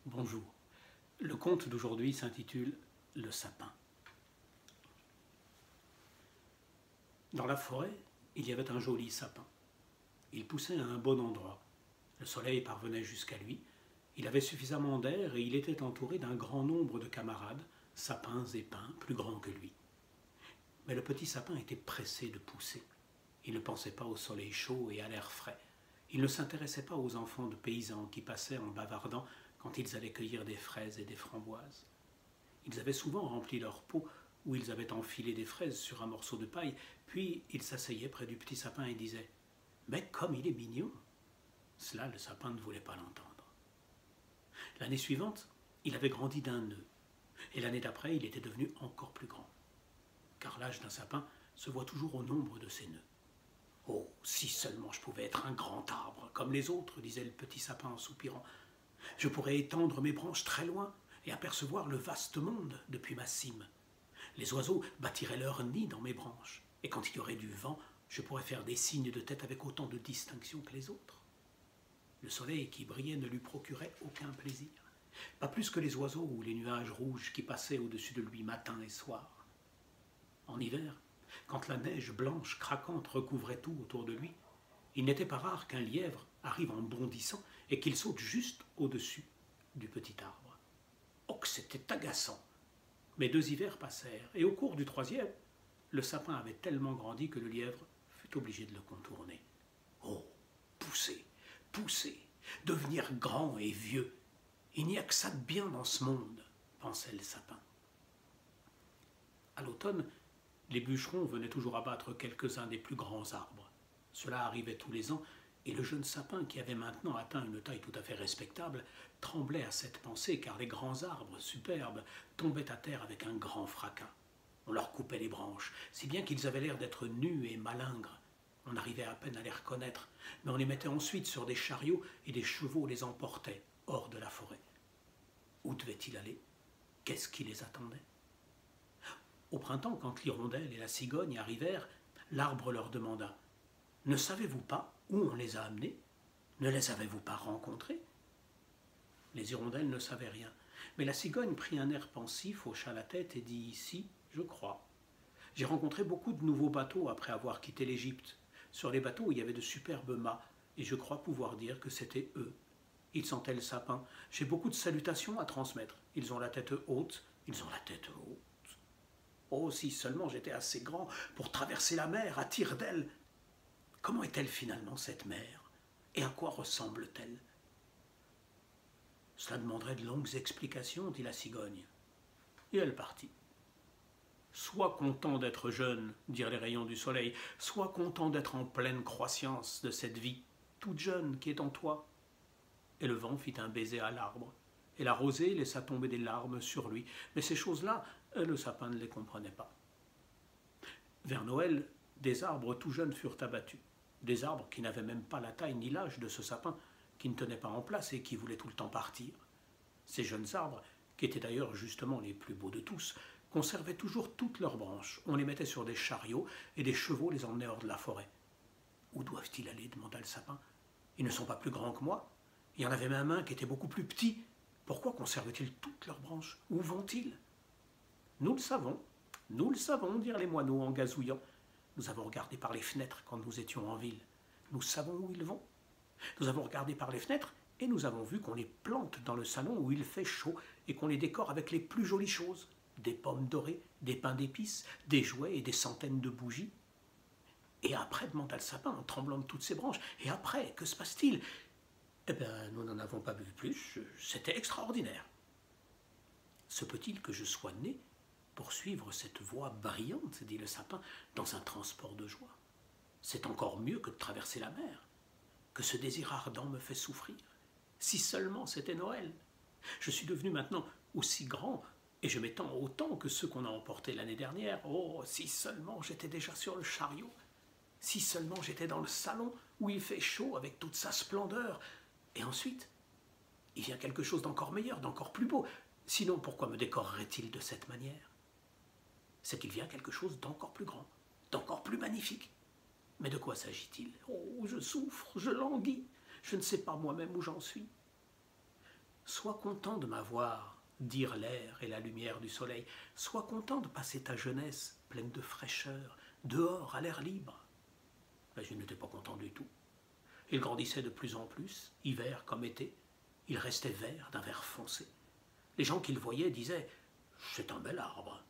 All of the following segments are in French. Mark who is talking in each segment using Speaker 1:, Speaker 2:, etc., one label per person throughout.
Speaker 1: Bonjour. Le conte d'aujourd'hui s'intitule « Le sapin ». Dans la forêt, il y avait un joli sapin. Il poussait à un bon endroit. Le soleil parvenait jusqu'à lui. Il avait suffisamment d'air et il était entouré d'un grand nombre de camarades, sapins et pins, plus grands que lui. Mais le petit sapin était pressé de pousser. Il ne pensait pas au soleil chaud et à l'air frais. Il ne s'intéressait pas aux enfants de paysans qui passaient en bavardant quand ils allaient cueillir des fraises et des framboises. Ils avaient souvent rempli leur pot où ils avaient enfilé des fraises sur un morceau de paille, puis ils s'asseyaient près du petit sapin et disaient « Mais comme il est mignon !» Cela, le sapin ne voulait pas l'entendre. L'année suivante, il avait grandi d'un nœud, et l'année d'après, il était devenu encore plus grand. Car l'âge d'un sapin se voit toujours au nombre de ses nœuds. « Oh, si seulement je pouvais être un grand arbre, comme les autres, disait le petit sapin en soupirant. Je pourrais étendre mes branches très loin et apercevoir le vaste monde depuis ma cime. Les oiseaux bâtiraient leur nid dans mes branches, et quand il y aurait du vent, je pourrais faire des signes de tête avec autant de distinction que les autres. Le soleil qui brillait ne lui procurait aucun plaisir, pas plus que les oiseaux ou les nuages rouges qui passaient au-dessus de lui matin et soir. En hiver, quand la neige blanche craquante recouvrait tout autour de lui, il n'était pas rare qu'un lièvre arrive en bondissant et qu'il saute juste au-dessus du petit arbre. Oh, que c'était agaçant! Mais 2 hivers passèrent, et au cours du 3e, le sapin avait tellement grandi que le lièvre fut obligé de le contourner. Oh, pousser, pousser, devenir grand et vieux, il n'y a que ça de bien dans ce monde, pensait le sapin. À l'automne, les bûcherons venaient toujours abattre quelques-uns des plus grands arbres. Cela arrivait tous les ans, et le jeune sapin, qui avait maintenant atteint une taille tout à fait respectable, tremblait à cette pensée, car les grands arbres superbes tombaient à terre avec un grand fracas. On leur coupait les branches, si bien qu'ils avaient l'air d'être nus et malingres. On arrivait à peine à les reconnaître, mais on les mettait ensuite sur des chariots et des chevaux les emportaient hors de la forêt. Où devaient-ils aller? Qu'est-ce qui les attendait? Au printemps, quand l'hirondelle et la cigogne arrivèrent, l'arbre leur demanda « Ne savez-vous pas où on les a amenés? Ne les avez-vous pas rencontrés ?» Les hirondelles ne savaient rien, mais la cigogne prit un air pensif, hocha la tête et dit « Si, je crois. J'ai rencontré beaucoup de nouveaux bateaux après avoir quitté l'Égypte. Sur les bateaux, il y avait de superbes mâts, et je crois pouvoir dire que c'était eux. Ils sentaient le sapin. J'ai beaucoup de salutations à transmettre. Ils ont la tête haute, ils ont la tête haute. Oh, si seulement j'étais assez grand pour traverser la mer à tire d'aile. Comment est-elle finalement cette mer? Et à quoi ressemble-t-elle? Cela demanderait de longues explications, dit la cigogne. Et elle partit. Sois content d'être jeune, dirent les rayons du soleil, sois content d'être en pleine croissance de cette vie, toute jeune qui est en toi. Et le vent fit un baiser à l'arbre, et la rosée laissa tomber des larmes sur lui, mais ces choses-là, le sapin ne les comprenait pas. Vers Noël, des arbres tout jeunes furent abattus, des arbres qui n'avaient même pas la taille ni l'âge de ce sapin, qui ne tenait pas en place et qui voulait tout le temps partir. Ces jeunes arbres, qui étaient d'ailleurs justement les plus beaux de tous, conservaient toujours toutes leurs branches. On les mettait sur des chariots et des chevaux les emmenaient hors de la forêt. « Où doivent-ils aller » demanda le sapin. « Ils ne sont pas plus grands que moi. Il y en avait même un qui était beaucoup plus petit. Pourquoi conservent-ils toutes leurs branches? Où vont-ils » ? Nous le savons, dirent les moineaux en gazouillant. Nous avons regardé par les fenêtres quand nous étions en ville. Nous savons où ils vont. Nous avons regardé par les fenêtres et nous avons vu qu'on les plante dans le salon où il fait chaud et qu'on les décore avec les plus jolies choses. Des pommes dorées, des pains d'épices, des jouets et des centaines de bougies. Et après, demanda le sapin en tremblant de toutes ses branches, et après, que se passe-t-il? Eh bien, nous n'en avons pas vu plus, c'était extraordinaire. Se peut-il que je sois né pour suivre cette voie brillante, dit le sapin, dans un transport de joie? C'est encore mieux que de traverser la mer, que ce désir ardent me fait souffrir. Si seulement c'était Noël. Je suis devenu maintenant aussi grand, et je m'étends autant que ceux qu'on a emportés l'année dernière. Oh, si seulement j'étais déjà sur le chariot, si seulement j'étais dans le salon où il fait chaud avec toute sa splendeur. Et ensuite, il vient quelque chose d'encore meilleur, d'encore plus beau. Sinon, pourquoi me décorerait-il de cette manière? C'est qu'il vient quelque chose d'encore plus grand, d'encore plus magnifique. Mais de quoi s'agit-il? Oh, je souffre, je languis, je ne sais pas moi-même où j'en suis. Sois content de m'avoir, dirent l'air et la lumière du soleil. Sois content de passer ta jeunesse pleine de fraîcheur, dehors, à l'air libre. Mais je n'étais pas content du tout. Il grandissait de plus en plus, hiver comme été. Il restait vert d'un vert foncé. Les gens qui le voyaient disaient « c'est un bel arbre ».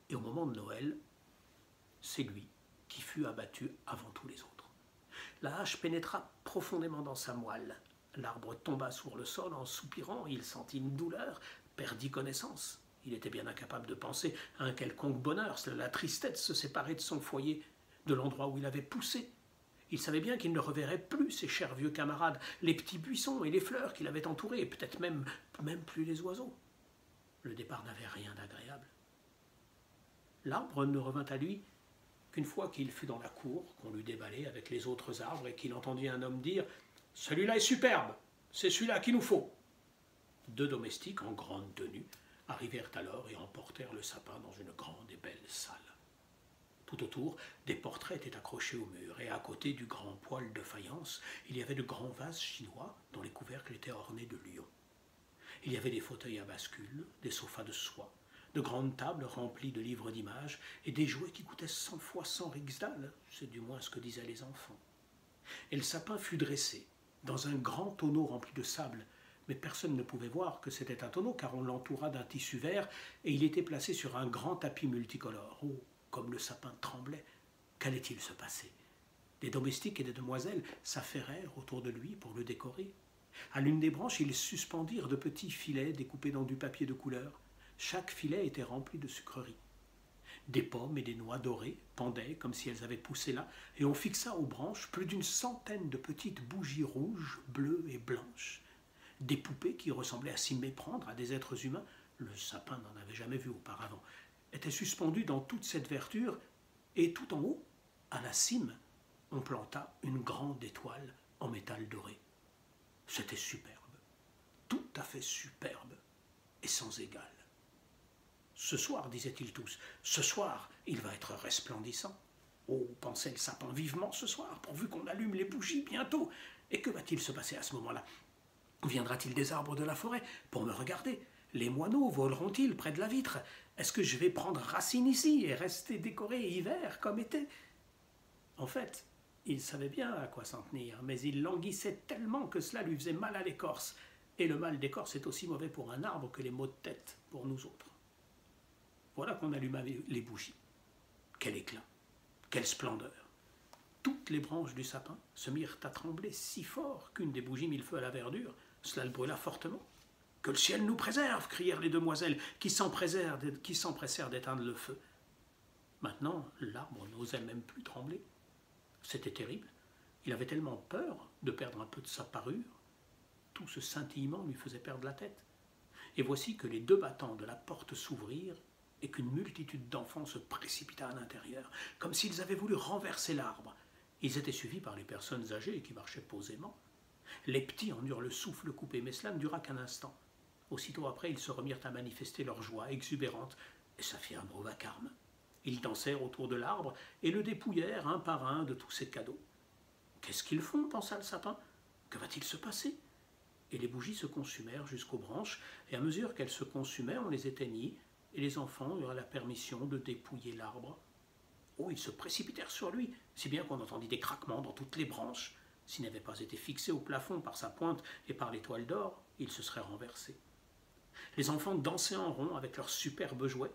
Speaker 1: Et au moment de Noël, c'est lui qui fut abattu avant tous les autres. La hache pénétra profondément dans sa moelle. L'arbre tomba sur le sol en soupirant, il sentit une douleur, perdit connaissance. Il était bien incapable de penser à un quelconque bonheur, la tristesse de se séparer de son foyer, de l'endroit où il avait poussé. Il savait bien qu'il ne reverrait plus ses chers vieux camarades, les petits buissons et les fleurs qui l'avaient entouré, et peut-être même plus les oiseaux. Le départ n'avait rien d'agréable. L'arbre ne revint à lui qu'une fois qu'il fut dans la cour, qu'on l'eut déballé avec les autres arbres et qu'il entendit un homme dire « Celui-là est superbe, c'est celui-là qu'il nous faut !» 2 domestiques en grande tenue arrivèrent alors et emportèrent le sapin dans une grande et belle salle. Tout autour, des portraits étaient accrochés au mur et à côté du grand poêle de faïence, il y avait de grands vases chinois dont les couvercles étaient ornés de lions. Il y avait des fauteuils à bascule, des sofas de soie, de grandes tables remplies de livres d'images et des jouets qui coûtaient 100 fois 100 rixdales, c'est du moins ce que disaient les enfants. Et le sapin fut dressé dans un grand tonneau rempli de sable, mais personne ne pouvait voir que c'était un tonneau car on l'entoura d'un tissu vert et il était placé sur un grand tapis multicolore. Oh, comme le sapin tremblait, qu'allait-il se passer? Des domestiques et des demoiselles s'affairèrent autour de lui pour le décorer. À l'une des branches, ils suspendirent de petits filets découpés dans du papier de couleur. Chaque filet était rempli de sucreries. Des pommes et des noix dorées pendaient comme si elles avaient poussé là, et on fixa aux branches plus d'une centaine de petites bougies rouges, bleues et blanches. Des poupées qui ressemblaient à s'y méprendre à des êtres humains, le sapin n'en avait jamais vu auparavant, étaient suspendues dans toute cette verdure, et tout en haut, à la cime, on planta une grande étoile en métal doré. C'était superbe, tout à fait superbe et sans égal. Ce soir, disaient-ils tous, ce soir, il va être resplendissant. Oh, pensait le sapin vivement ce soir, pourvu qu'on allume les bougies bientôt. Et que va-t-il se passer à ce moment-là? Viendra-t-il des arbres de la forêt pour me regarder? Les moineaux voleront-ils près de la vitre? Est-ce que je vais prendre racine ici et rester décoré hiver comme été? En fait, il savait bien à quoi s'en tenir, mais il languissait tellement que cela lui faisait mal à l'écorce. Et le mal d'écorce est aussi mauvais pour un arbre que les maux de tête pour nous autres. Voilà qu'on alluma les bougies. Quel éclat, quelle splendeur! Toutes les branches du sapin se mirent à trembler si fort qu'une des bougies mit le feu à la verdure. Cela le brûla fortement. « Que le ciel nous préserve !» crièrent les demoiselles qui s'empressèrent d'éteindre le feu. Maintenant, l'arbre n'osait même plus trembler. C'était terrible. Il avait tellement peur de perdre un peu de sa parure. Tout ce scintillement lui faisait perdre la tête. Et voici que les 2 battants de la porte s'ouvrirent et qu'une multitude d'enfants se précipita à l'intérieur, comme s'ils avaient voulu renverser l'arbre. Ils étaient suivis par les personnes âgées qui marchaient posément. Les petits en eurent le souffle coupé, mais cela ne dura qu'un instant. Aussitôt après, ils se remirent à manifester leur joie exubérante, et ça fit un beau vacarme. Ils dansèrent autour de l'arbre et le dépouillèrent un par un de tous ses cadeaux. « Qu'est-ce qu'ils font ?» pensa le sapin. « Que va-t-il se passer ?» Et les bougies se consumèrent jusqu'aux branches, et à mesure qu'elles se consumaient, on les éteignit, et les enfants eurent la permission de dépouiller l'arbre. Oh, ils se précipitèrent sur lui, si bien qu'on entendit des craquements dans toutes les branches. S'il n'avait pas été fixé au plafond par sa pointe et par l'étoile d'or, il se serait renversé. Les enfants dansaient en rond avec leurs superbes jouets.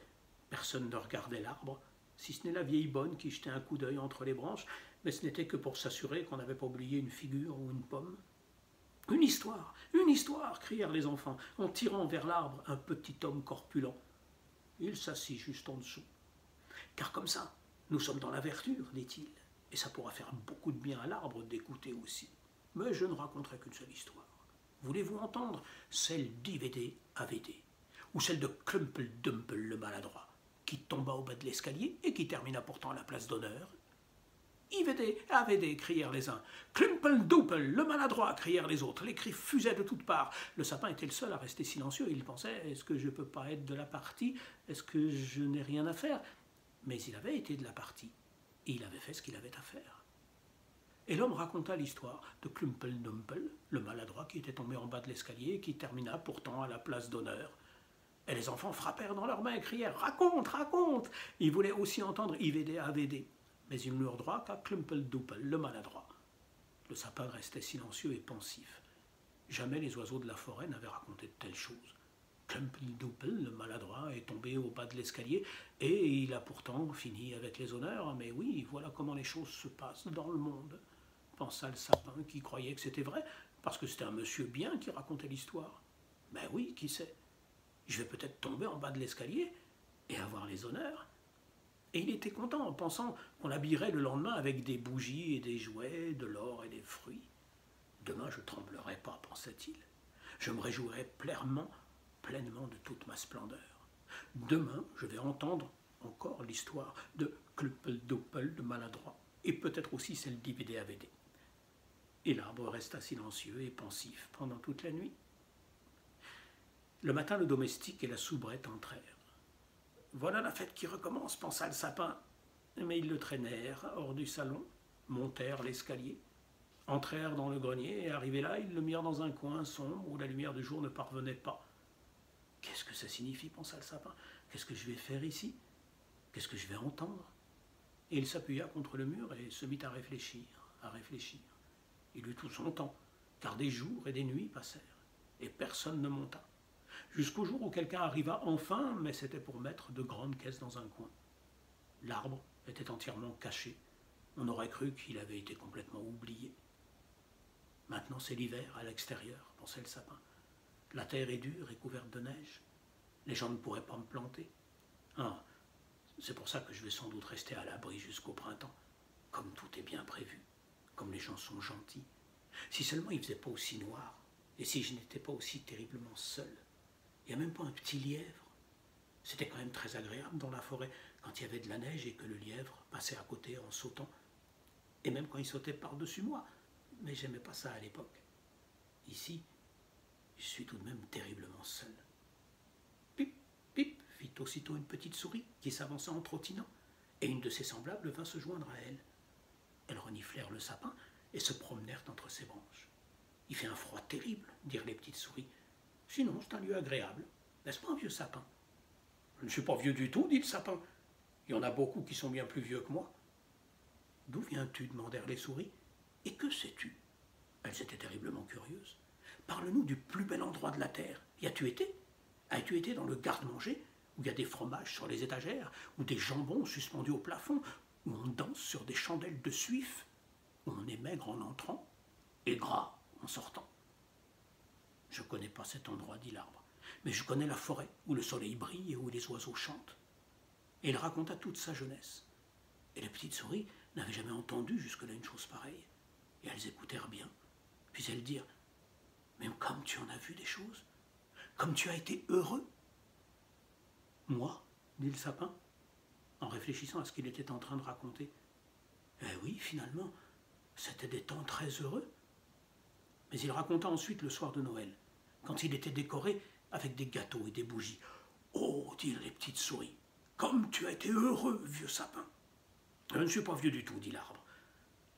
Speaker 1: Personne ne regardait l'arbre, si ce n'est la vieille bonne qui jetait un coup d'œil entre les branches, mais ce n'était que pour s'assurer qu'on n'avait pas oublié une figure ou une pomme. « Une histoire, crièrent les enfants, en tirant vers l'arbre un petit homme corpulent. Il s'assit juste en dessous. « Car comme ça, nous sommes dans la verdure, dit-il, et ça pourra faire beaucoup de bien à l'arbre d'écouter aussi. Mais je ne raconterai qu'une seule histoire. Voulez-vous entendre celle d'Ivédé Avédé, ou celle de Klumpel-Dumpel le maladroit, qui tomba au bas de l'escalier et qui termina pourtant à la place d'honneur? Ivédé Avédé, crièrent les uns. Klumpel-Dumpel le maladroit, crièrent les autres. Les cris fusaient de toutes parts. Le sapin était le seul à rester silencieux. Il pensait, est-ce que je ne peux pas être de la partie? Est-ce que je n'ai rien à faire? Mais il avait été de la partie, et il avait fait ce qu'il avait à faire. Et l'homme raconta l'histoire de Klumpel-Dumpel, le maladroit qui était tombé en bas de l'escalier et qui termina pourtant à la place d'honneur. Et les enfants frappèrent dans leurs mains et crièrent « Raconte, raconte !» Ils voulaient aussi entendre Ivede Avede, mais ils n'eurent droit qu'à Klumpel-Dumpel, le maladroit. Le sapin restait silencieux et pensif. Jamais les oiseaux de la forêt n'avaient raconté de telles choses. Klumpel-Dumpel, le maladroit, est tombé au bas de l'escalier et il a pourtant fini avec les honneurs. Mais oui, voilà comment les choses se passent dans le monde, pensa le sapin qui croyait que c'était vrai, parce que c'était un monsieur bien qui racontait l'histoire. Ben oui, qui sait? Je vais peut-être tomber en bas de l'escalier et avoir les honneurs. Et il était content en pensant qu'on l'habillerait le lendemain avec des bougies et des jouets, de l'or et des fruits. Demain je ne tremblerai pas, pensait-il. Je me réjouirai pleinement de toute ma splendeur. Demain je vais entendre encore l'histoire de Klumpel-Dumpel, le maladroit, et peut-être aussi celle d'Ivede Avede. Et l'arbre resta silencieux et pensif pendant toute la nuit. Le matin, le domestique et la soubrette entrèrent. « Voilà la fête qui recommence, pensa le sapin. » Mais ils le traînèrent hors du salon, montèrent l'escalier, entrèrent dans le grenier et, arrivés là, ils le mirent dans un coin sombre où la lumière du jour ne parvenait pas. « Qu'est-ce que ça signifie, pensa le sapin. Qu'est-ce que je vais faire ici? Qu'est-ce que je vais entendre ?» Et il s'appuya contre le mur et se mit à réfléchir, à réfléchir. Il eut tout son temps, car des jours et des nuits passèrent, et personne ne monta. Jusqu'au jour où quelqu'un arriva enfin, mais c'était pour mettre de grandes caisses dans un coin. L'arbre était entièrement caché. On aurait cru qu'il avait été complètement oublié. Maintenant c'est l'hiver à l'extérieur, pensait le sapin. La terre est dure et couverte de neige. Les gens ne pourraient pas me planter. Ah, c'est pour ça que je vais sans doute rester à l'abri jusqu'au printemps, comme tout est bien prévu, comme les gens sont gentils. Si seulement il ne faisait pas aussi noir, et si je n'étais pas aussi terriblement seul. Il n'y a même pas un petit lièvre. C'était quand même très agréable dans la forêt quand il y avait de la neige et que le lièvre passait à côté en sautant. Et même quand il sautait par-dessus moi. Mais j'aimais pas ça à l'époque. Ici, je suis tout de même terriblement seul. Pip, pip, fit aussitôt une petite souris qui s'avança en trottinant. Et une de ses semblables vint se joindre à elle. Elles reniflèrent le sapin et se promenèrent entre ses branches. Il fait un froid terrible, dirent les petites souris. Sinon, c'est un lieu agréable. N'est-ce pas un vieux sapin? Je ne suis pas vieux du tout, dit le sapin. Il y en a beaucoup qui sont bien plus vieux que moi. D'où viens-tu? Demandèrent les souris. Et que sais-tu? Elles étaient terriblement curieuses. Parle-nous du plus bel endroit de la terre. Y as-tu été? As-tu été dans le garde-manger, où il y a des fromages sur les étagères, ou des jambons suspendus au plafond, où on danse sur des chandelles de suif, où on est maigre en entrant et gras en sortant? Je ne connais pas cet endroit, dit l'arbre, mais je connais la forêt où le soleil brille et où les oiseaux chantent. Et il raconta toute sa jeunesse. Et les petites souris n'avaient jamais entendu jusque-là une chose pareille. Et elles écoutèrent bien. Puis elles dirent, « Mais comme tu en as vu des choses, comme tu as été heureux !» « Moi ?» dit le sapin, en réfléchissant à ce qu'il était en train de raconter. « Eh oui, finalement, c'était des temps très heureux. » Mais il raconta ensuite le soir de Noël, quand il était décoré avec des gâteaux et des bougies. « Oh, dirent les petites souris, comme tu as été heureux, vieux sapin !»« Je ne suis pas vieux du tout, dit l'arbre.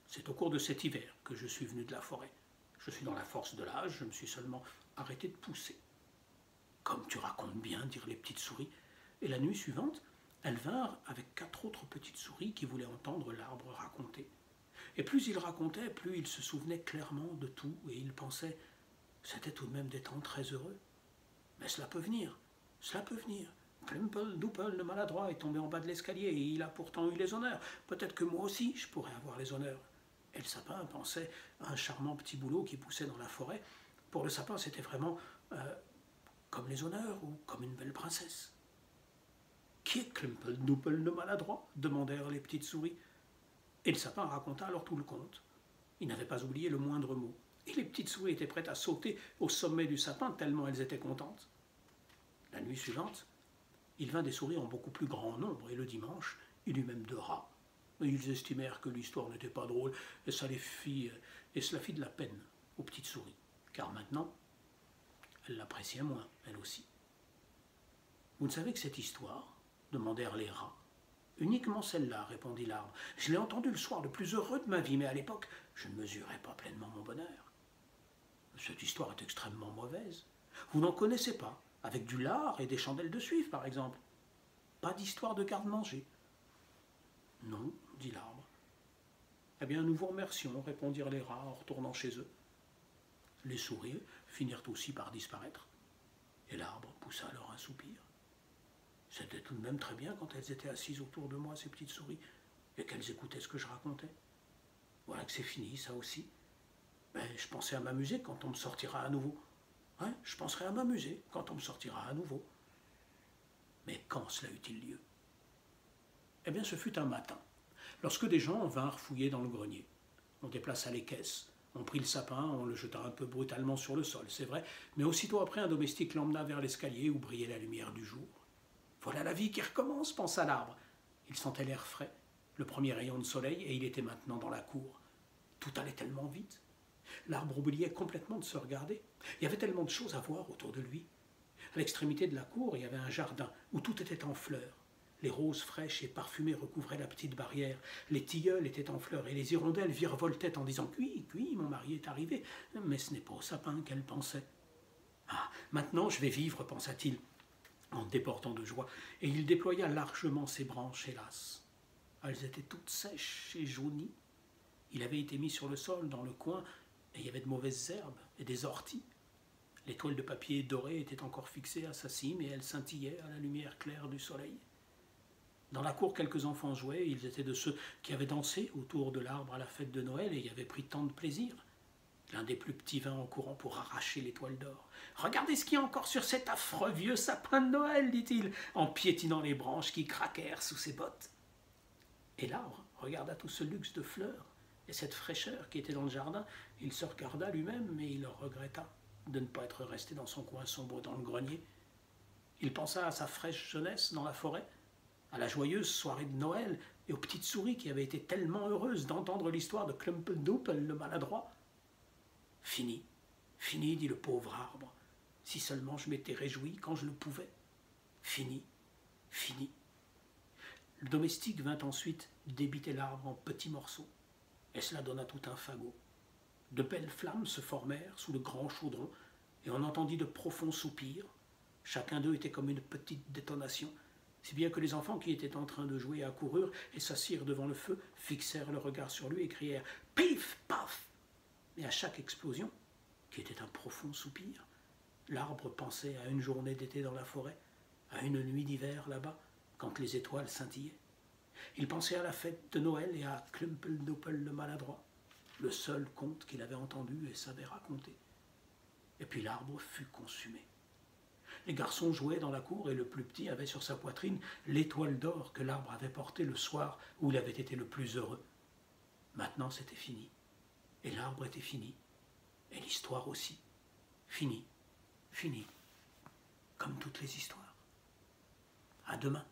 Speaker 1: C'est au cours de cet hiver que je suis venu de la forêt. Je suis dans la force de l'âge, je me suis seulement arrêté de pousser. »« Comme tu racontes bien, dirent les petites souris. » Et la nuit suivante, elles vinrent avec 4 autres petites souris qui voulaient entendre l'arbre raconter. Et plus il racontait, plus il se souvenait clairement de tout, et il pensait, c'était tout de même des temps très heureux. Mais cela peut venir, cela peut venir. Klumpel-Dumpel, le maladroit, est tombé en bas de l'escalier, et il a pourtant eu les honneurs. Peut-être que moi aussi, je pourrais avoir les honneurs. Et le sapin pensait à un charmant petit bouleau qui poussait dans la forêt. Pour le sapin, c'était vraiment comme les honneurs, ou comme une belle princesse. « Qui est Klumpel-Dumpel, le maladroit ?» demandèrent les petites souris. Et le sapin raconta alors tout le conte. Il n'avait pas oublié le moindre mot. Et les petites souris étaient prêtes à sauter au sommet du sapin tellement elles étaient contentes. La nuit suivante, il vint des souris en beaucoup plus grand nombre, et le dimanche, il eut même 2 rats. Mais ils estimèrent que l'histoire n'était pas drôle, et cela fit de la peine aux petites souris, car maintenant, elles l'appréciaient moins, elles aussi. « Vous ne savez que cette histoire ?» demandèrent les rats. « Uniquement celle-là, répondit l'arbre. Je l'ai entendue le soir le plus heureux de ma vie, mais à l'époque, je ne mesurais pas pleinement mon bonheur. Cette histoire est extrêmement mauvaise. Vous n'en connaissez pas, avec du lard et des chandelles de suif, par exemple. Pas d'histoire de garde-manger. Non, dit l'arbre. Eh bien, nous vous remercions, répondirent les rats en retournant chez eux. Les souris finirent aussi par disparaître, et l'arbre poussa alors un soupir. C'était tout de même très bien quand elles étaient assises autour de moi, ces petites souris, et qu'elles écoutaient ce que je racontais. Voilà que c'est fini, ça aussi. Mais je pensais à m'amuser quand on me sortira à nouveau. Hein, je penserai à m'amuser quand on me sortira à nouveau. Mais quand cela eut-il lieu? Eh bien, ce fut un matin, lorsque des gens vinrent fouiller dans le grenier. On déplaça les caisses, on prit le sapin, on le jeta un peu brutalement sur le sol, c'est vrai, mais aussitôt après, un domestique l'emmena vers l'escalier où brillait la lumière du jour. Voilà la vie qui recommence, pensa l'arbre. Il sentait l'air frais, le premier rayon de soleil, et il était maintenant dans la cour. Tout allait tellement vite. L'arbre oubliait complètement de se regarder. Il y avait tellement de choses à voir autour de lui. À l'extrémité de la cour, il y avait un jardin où tout était en fleurs. Les roses fraîches et parfumées recouvraient la petite barrière. Les tilleuls étaient en fleurs et les hirondelles virevoltaient en disant « Cui, cui, mon mari est arrivé ». Mais ce n'est pas au sapin qu'elle pensait. « Ah, maintenant je vais vivre », pensa-t-il, en déportant de joie, et il déploya largement ses branches, hélas. Elles étaient toutes sèches et jaunies. Il avait été mis sur le sol, dans le coin, et il y avait de mauvaises herbes et des orties. Les toiles de papier doré étaient encore fixées à sa cime, et elles scintillaient à la lumière claire du soleil. Dans la cour, quelques enfants jouaient, ils étaient de ceux qui avaient dansé autour de l'arbre à la fête de Noël et y avaient pris tant de plaisir. L'un des plus petits vint en courant pour arracher l'étoile d'or. « Regardez ce qu'il y a encore sur cet affreux vieux sapin de Noël, dit-il, en piétinant les branches qui craquèrent sous ses bottes. » Et l'arbre regarda tout ce luxe de fleurs et cette fraîcheur qui était dans le jardin. Il se regarda lui-même, mais il regretta de ne pas être resté dans son coin sombre dans le grenier. Il pensa à sa fraîche jeunesse dans la forêt, à la joyeuse soirée de Noël et aux petites souris qui avaient été tellement heureuses d'entendre l'histoire de Klumpeldoupel le maladroit. « Fini, fini, dit le pauvre arbre, si seulement je m'étais réjoui quand je le pouvais. Fini, fini. » Le domestique vint ensuite débiter l'arbre en petits morceaux, et cela donna tout un fagot. De belles flammes se formèrent sous le grand chaudron, et on entendit de profonds soupirs. Chacun d'eux était comme une petite détonation, si bien que les enfants qui étaient en train de jouer accoururent et s'assirent devant le feu, fixèrent le regard sur lui et crièrent « Pif, paf !» Et à chaque explosion, qui était un profond soupir, l'arbre pensait à une journée d'été dans la forêt, à une nuit d'hiver là-bas, quand les étoiles scintillaient. Il pensait à la fête de Noël et à Klumpeldoupel le maladroit, le seul conte qu'il avait entendu et savait raconter. Et puis l'arbre fut consumé. Les garçons jouaient dans la cour et le plus petit avait sur sa poitrine l'étoile d'or que l'arbre avait portée le soir où il avait été le plus heureux. Maintenant c'était fini, et l'arbre était fini, et l'histoire aussi. Fini, fini, comme toutes les histoires. À demain.